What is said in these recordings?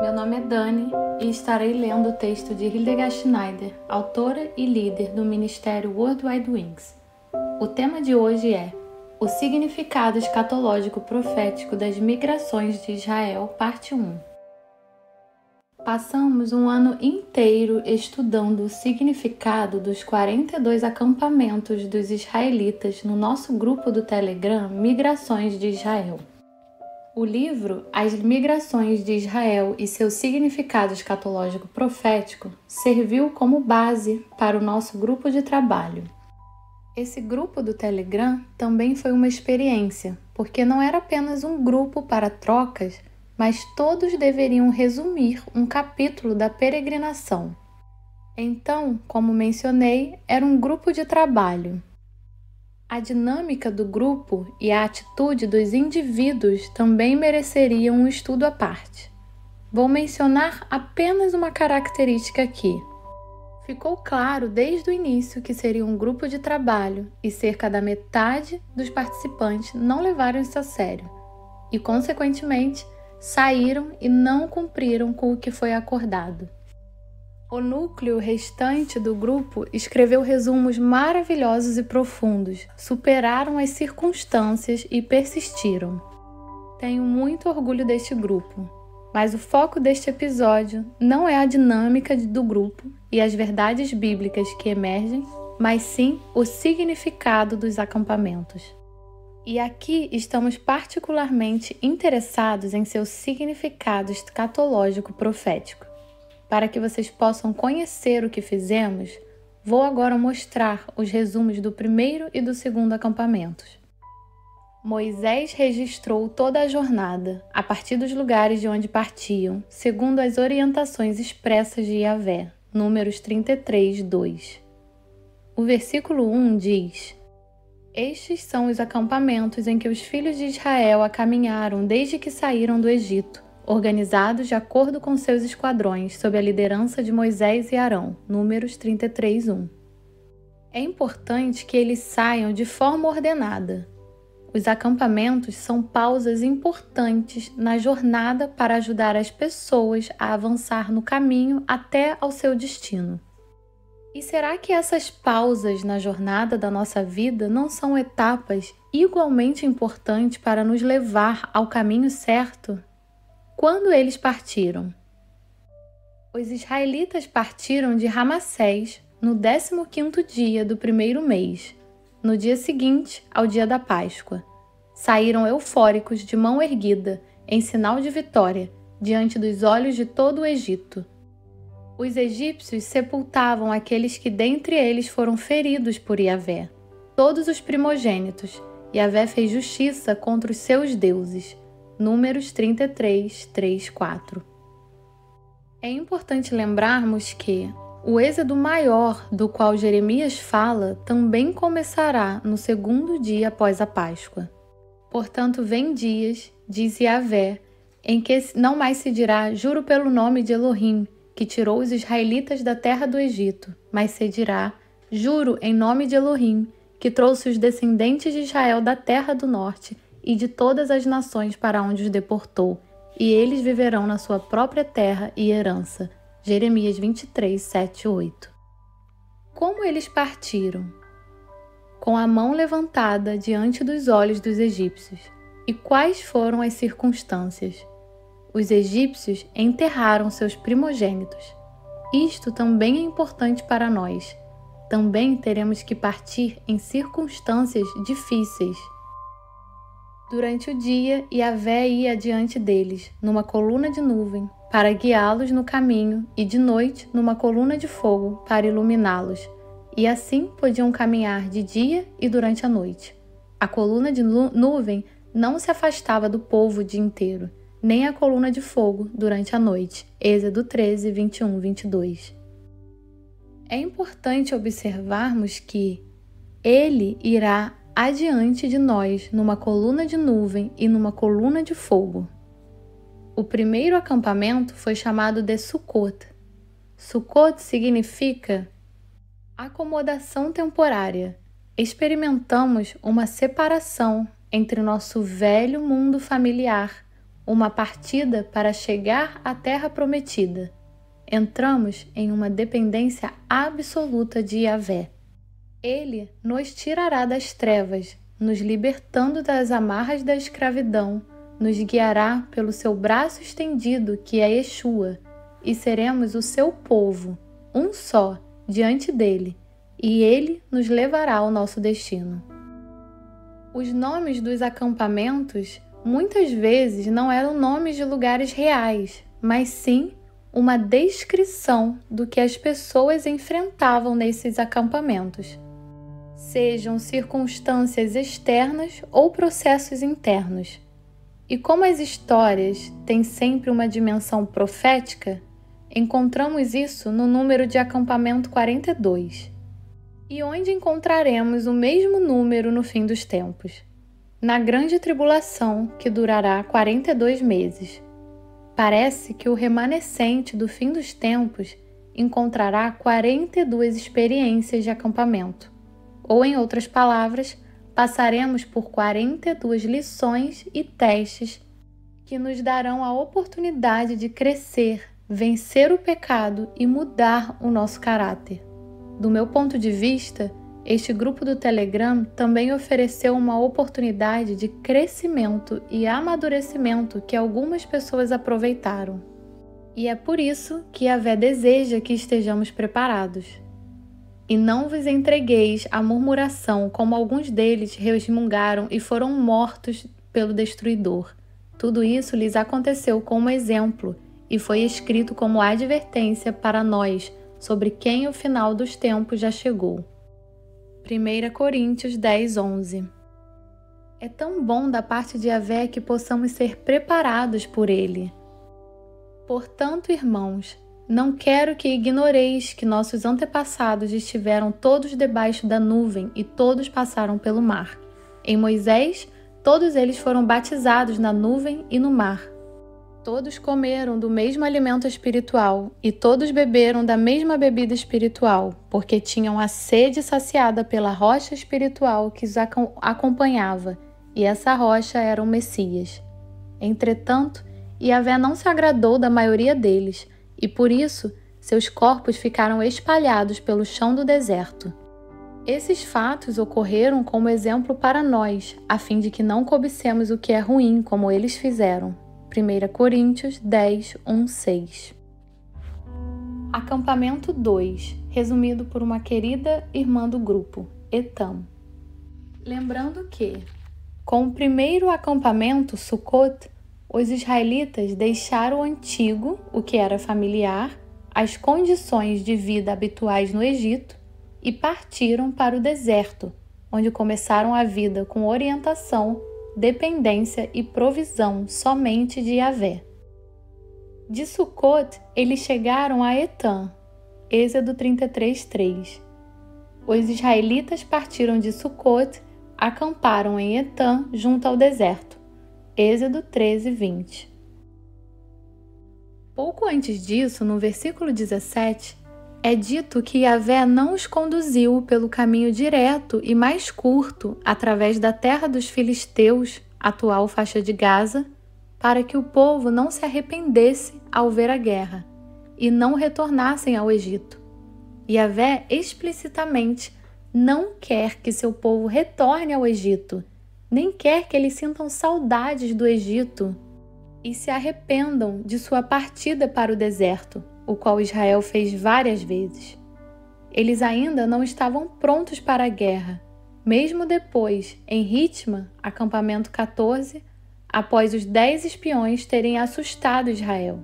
Meu nome é Dani e estarei lendo o texto de Hildegard Schneider, autora e líder do Ministério World Wide Wings. O tema de hoje é o significado escatológico profético das migrações de Israel, parte 1. Passamos um ano inteiro estudando o significado dos 42 acampamentos dos israelitas no nosso grupo do Telegram Migrações de Israel. O livro As Migrações de Israel e seu significado escatológico profético serviu como base para o nosso grupo de trabalho. Esse grupo do Telegram também foi uma experiência, porque não era apenas um grupo para trocas, mas todos deveriam resumir um capítulo da peregrinação. Então, como mencionei, era um grupo de trabalho. A dinâmica do grupo e a atitude dos indivíduos também mereceriam um estudo à parte. Vou mencionar apenas uma característica aqui. Ficou claro desde o início que seria um grupo de trabalho e cerca da metade dos participantes não levaram isso a sério e, consequentemente, saíram e não cumpriram com o que foi acordado. O núcleo restante do grupo escreveu resumos maravilhosos e profundos, superaram as circunstâncias e persistiram. Tenho muito orgulho deste grupo, mas o foco deste episódio não é a dinâmica do grupo e as verdades bíblicas que emergem, mas sim o significado dos acampamentos. E aqui estamos particularmente interessados em seu significado escatológico profético. Para que vocês possam conhecer o que fizemos, vou agora mostrar os resumos do primeiro e do segundo acampamentos. Moisés registrou toda a jornada, a partir dos lugares de onde partiam, segundo as orientações expressas de Yahvé, Números 33, 2. O versículo 1 diz: Estes são os acampamentos em que os filhos de Israel caminharam desde que saíram do Egito, organizados de acordo com seus esquadrões, sob a liderança de Moisés e Arão, Números 33, 1. É importante que eles saiam de forma ordenada. Os acampamentos são pausas importantes na jornada para ajudar as pessoas a avançar no caminho até ao seu destino. E será que essas pausas na jornada da nossa vida não são etapas igualmente importantes para nos levar ao caminho certo? Quando eles partiram? Os israelitas partiram de Ramassés no 15º dia do primeiro mês, no dia seguinte ao dia da Páscoa. Saíram eufóricos de mão erguida, em sinal de vitória, diante dos olhos de todo o Egito. Os egípcios sepultavam aqueles que dentre eles foram feridos por Yahvé, todos os primogênitos. Yahvé fez justiça contra os seus deuses. Números 33, 3, 4. É importante lembrarmos que o êxodo maior do qual Jeremias fala também começará no segundo dia após a Páscoa. Portanto, vem dias, diz Yahvé, em que não mais se dirá juro pelo nome de Elohim, que tirou os israelitas da terra do Egito, mas se dirá juro em nome de Elohim, que trouxe os descendentes de Israel da terra do norte e de todas as nações para onde os deportou, e eles viverão na sua própria terra e herança. Jeremias 23, 7, 8. Como eles partiram? Com a mão levantada diante dos olhos dos egípcios. E quais foram as circunstâncias? Os egípcios enterraram seus primogênitos. Isto também é importante para nós. Também teremos que partir em circunstâncias difíceis. Durante o dia, Yahvé ia adiante deles, numa coluna de nuvem, para guiá-los no caminho, e de noite, numa coluna de fogo, para iluminá-los. E assim podiam caminhar de dia e durante a noite. A coluna de nuvem não se afastava do povo o dia inteiro, nem a coluna de fogo durante a noite. Êxodo 13, 21, 22. É importante observarmos que ele irá adiante de nós numa coluna de nuvem e numa coluna de fogo. O primeiro acampamento foi chamado de Sucot. Sucot significa acomodação temporária. Experimentamos uma separação entre nosso velho mundo familiar, uma partida para chegar à terra prometida. Entramos em uma dependência absoluta de Yahvé. Ele nos tirará das trevas, nos libertando das amarras da escravidão, nos guiará pelo seu braço estendido, que é Yeshua, e seremos o seu povo, um só, diante dele, e ele nos levará ao nosso destino. Os nomes dos acampamentos muitas vezes não eram nomes de lugares reais, mas sim uma descrição do que as pessoas enfrentavam nesses acampamentos, sejam circunstâncias externas ou processos internos. E como as histórias têm sempre uma dimensão profética, encontramos isso no número de acampamento 42. E onde encontraremos o mesmo número no fim dos tempos? Na grande tribulação, que durará 42 meses. Parece que o remanescente do fim dos tempos encontrará 42 experiências de acampamento. Ou, em outras palavras, passaremos por 42 lições e testes que nos darão a oportunidade de crescer, vencer o pecado e mudar o nosso caráter. Do meu ponto de vista, este grupo do Telegram também ofereceu uma oportunidade de crescimento e amadurecimento que algumas pessoas aproveitaram. E é por isso que Yahvé deseja que estejamos preparados. E não vos entregueis à murmuração, como alguns deles resmungaram e foram mortos pelo destruidor. Tudo isso lhes aconteceu como exemplo e foi escrito como advertência para nós sobre quem o final dos tempos já chegou. 1 Coríntios 10:11. É tão bom da parte de Yahvé que possamos ser preparados por Ele. Portanto, irmãos, não quero que ignoreis que nossos antepassados estiveram todos debaixo da nuvem e todos passaram pelo mar. Em Moisés, todos eles foram batizados na nuvem e no mar. Todos comeram do mesmo alimento espiritual e todos beberam da mesma bebida espiritual, porque tinham a sede saciada pela rocha espiritual que os acompanhava, e essa rocha era o Messias. Entretanto, Yahvé não se agradou da maioria deles, e por isso seus corpos ficaram espalhados pelo chão do deserto. Esses fatos ocorreram como exemplo para nós, a fim de que não cobicemos o que é ruim, como eles fizeram. 1 Coríntios 10:1-6. Acampamento 2, resumido por uma querida irmã do grupo, Etam. Lembrando que, com o primeiro acampamento, Sukkot, os israelitas deixaram o antigo, o que era familiar, as condições de vida habituais no Egito e partiram para o deserto, onde começaram a vida com orientação, dependência e provisão somente de Yahvé. De Sukkot, eles chegaram a Etam, Êxodo 33:3. Os israelitas partiram de Sukkot, acamparam em Etam, junto ao deserto, Êxodo 13:20. Pouco antes disso, no versículo 17, é dito que Yahvé não os conduziu pelo caminho direto e mais curto através da terra dos filisteus, atual faixa de Gaza, para que o povo não se arrependesse ao ver a guerra e não retornassem ao Egito. Yahvé explicitamente não quer que seu povo retorne ao Egito, nem quer que eles sintam saudades do Egito e se arrependam de sua partida para o deserto, o qual Israel fez várias vezes. Eles ainda não estavam prontos para a guerra, mesmo depois, em Ritma, acampamento 14, após os 10 espiões terem assustado Israel.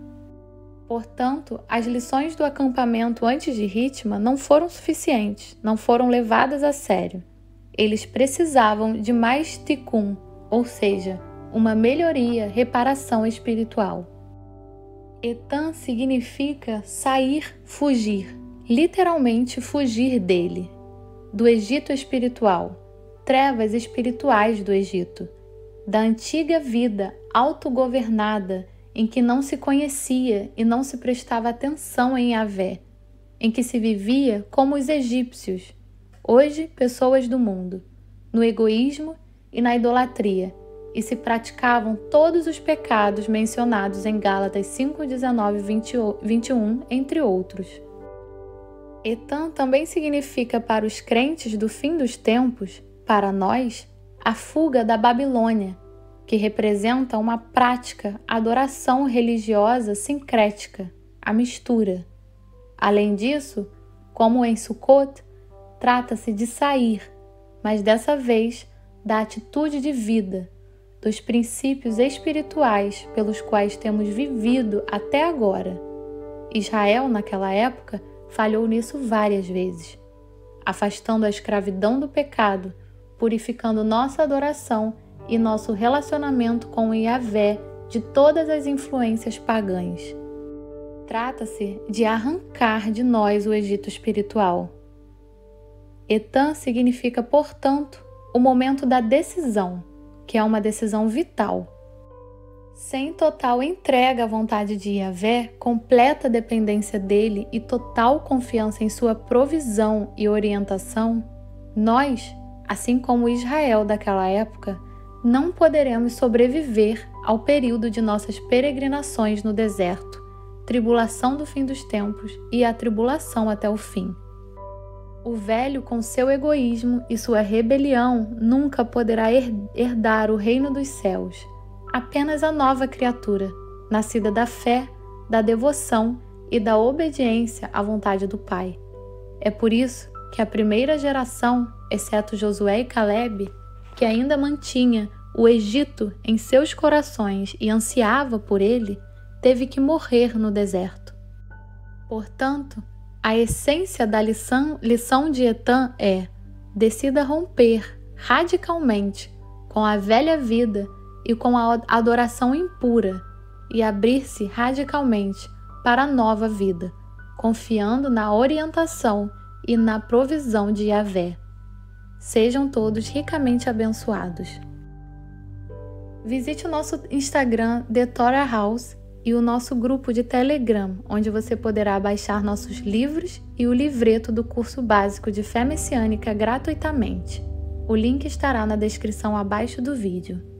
Portanto, as lições do acampamento antes de Ritma não foram suficientes, não foram levadas a sério. Eles precisavam de mais tikkun, ou seja, uma melhoria, reparação espiritual. Etam significa sair, fugir, literalmente fugir dele, do Egito espiritual, trevas espirituais do Egito, da antiga vida autogovernada em que não se conhecia e não se prestava atenção em Yahvé, em que se vivia como os egípcios, hoje pessoas do mundo, no egoísmo e na idolatria, e se praticavam todos os pecados mencionados em Gálatas 5, 19 e 21, entre outros. Etan também significa para os crentes do fim dos tempos, para nós, a fuga da Babilônia, que representa uma prática, adoração religiosa sincrética, a mistura. Além disso, como em Sukkot, trata-se de sair, mas dessa vez da atitude de vida, dos princípios espirituais pelos quais temos vivido até agora. Israel, naquela época, falhou nisso várias vezes, afastando a escravidão do pecado, purificando nossa adoração e nosso relacionamento com o Yahvé de todas as influências pagãs. Trata-se de arrancar de nós o Egito espiritual. Etan significa, portanto, o momento da decisão, que é uma decisão vital. Sem total entrega à vontade de Yahvé, completa dependência dele e total confiança em sua provisão e orientação, nós, assim como Israel daquela época, não poderemos sobreviver ao período de nossas peregrinações no deserto, tribulação do fim dos tempos e a tribulação até o fim. O velho, com seu egoísmo e sua rebelião, nunca poderá herdar o reino dos céus. Apenas a nova criatura, nascida da fé, da devoção e da obediência à vontade do Pai. É por isso que a primeira geração, exceto Josué e Caleb, que ainda mantinha o Egito em seus corações e ansiava por ele, teve que morrer no deserto. Portanto, a essência da lição de Etan é: decida romper radicalmente com a velha vida e com a adoração impura e abrir-se radicalmente para a nova vida, confiando na orientação e na provisão de Yahvé. Sejam todos ricamente abençoados. Visite o nosso Instagram, The Torah House, e o nosso grupo de Telegram, onde você poderá baixar nossos livros e o livreto do curso básico de Fé Messiânica gratuitamente. O link estará na descrição abaixo do vídeo.